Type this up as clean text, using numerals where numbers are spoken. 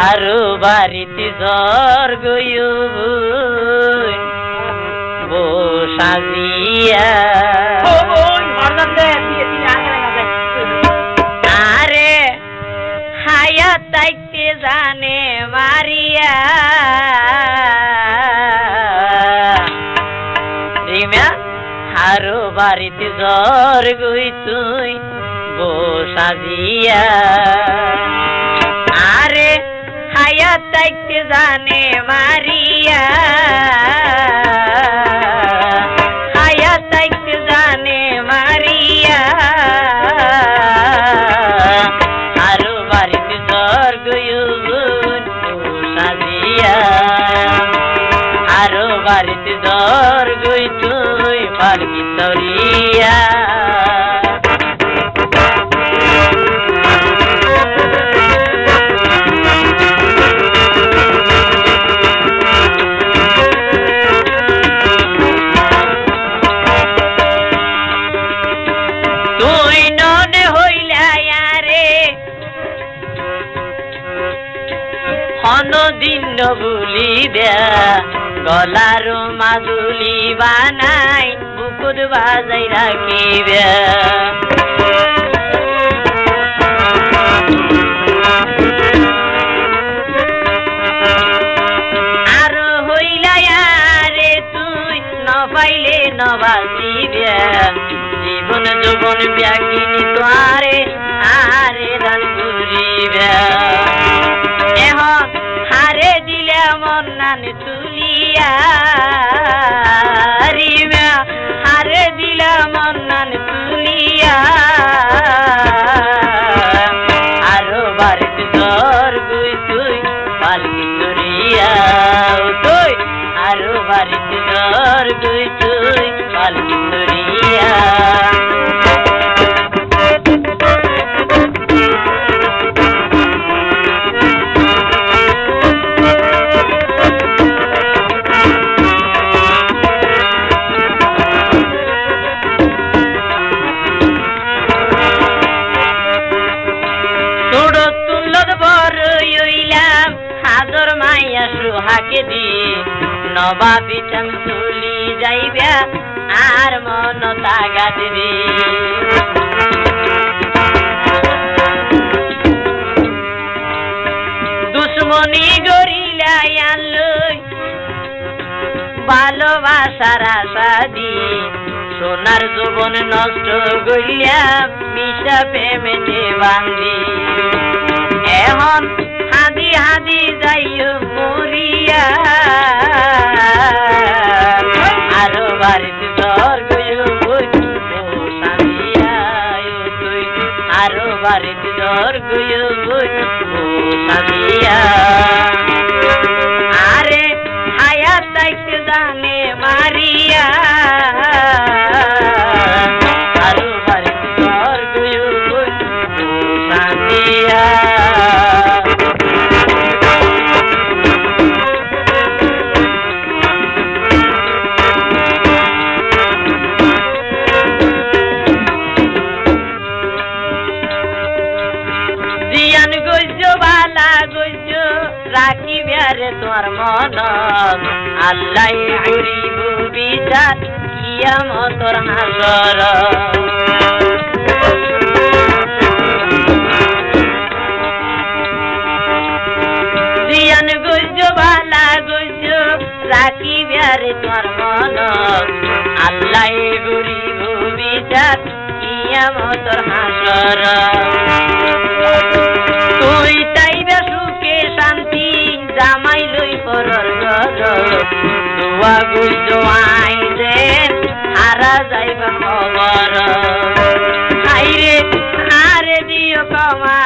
হারু বাড়িতে ঝড় গয়ু বসাজিয়া আরে হায়াত তাইতে জানে মারিয়া রিমা হারু বাড়িতে ঝড় গই তুই বসাজিয়া আরে হায়াত তাইতে জানে মারিয়া হায়াত তাইতে জানে মারিয়া আরো বাড়িতে ঝড় গয়ুন সাজিয়া আরো বাড়িতে ঝড় গই তুই পালকি তরিয়া দিন বুলি দেয়া গলার মাদুলি বানাই বুকুর বাজাই রাখিবে আর হইলায়ারে তুই নপাইলে নবাসিবে জীবন যৌবন ব্যাগিনী তোয়ারে আরে দান ঘুরিবে এখন হারে দিলে মন নান তুলিয়া রিমা হারে দিলে মন নান তুলিয়া আরো বাড়িতে ঝড় গই তুই পালকি তরিয়া তুই আরো বাড়িতে ঝড় গই তুই পালকি তরিয়া সুহাকে দি নবাবি চলি যাইবে আর মন তাগা দিদি দুশ্মনী গরিলা আনলই ভালোবাসার আশা দি সোনার যৌবন নষ্ট গইলা মিশা প্রেমেতে বান্ধি এখন হাদি হাদি যাইও মরিয়া আরো বাড়িতে ঝড় গয়ু সাজিয়া তুই আরো বাড়িতে ঝড় গয়ু সাজিয়া আরে হায়াত তাইতে জানে মারিয়া আরো বাড়িতে ঝড় গয়ু সাজিয়া রাখিবে তোর মন আল্লাহ করিব বিচার কিয়ামতর হাসর জিয়ান গজ্জ বালা গজ্জ রাখিবে তোর মন আল্লাহ করিব বিচার কিয়ামতর হাসর তুই তাইবে সুখে শান্তি জামাই লই পরর ঘর দুয়া গুজ আই দেন হারা যাইবা খবর হাইরে হারে দিও কমা